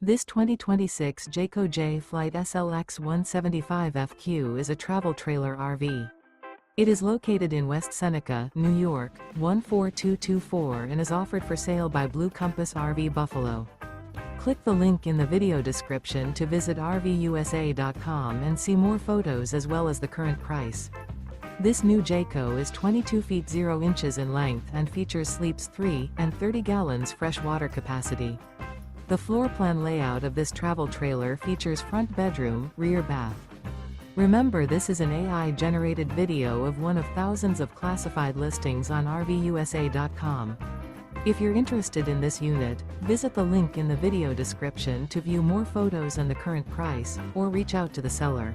This 2026 Jayco Jay Flight SLX 175FQ is a travel trailer RV. It is located in West Seneca, New York, 14224 and is offered for sale by Blue Compass RV Buffalo. Click the link in the video description to visit RVUSA.com and see more photos as well as the current price. This new Jayco is 22 feet 0 inches in length and features sleeps 3 and 30 gallons fresh water capacity. The floor plan layout of this travel trailer features front bedroom, rear bath. Remember, this is an AI-generated video of one of thousands of classified listings on RVUSA.com. If you're interested in this unit, visit the link in the video description to view more photos and the current price, or reach out to the seller.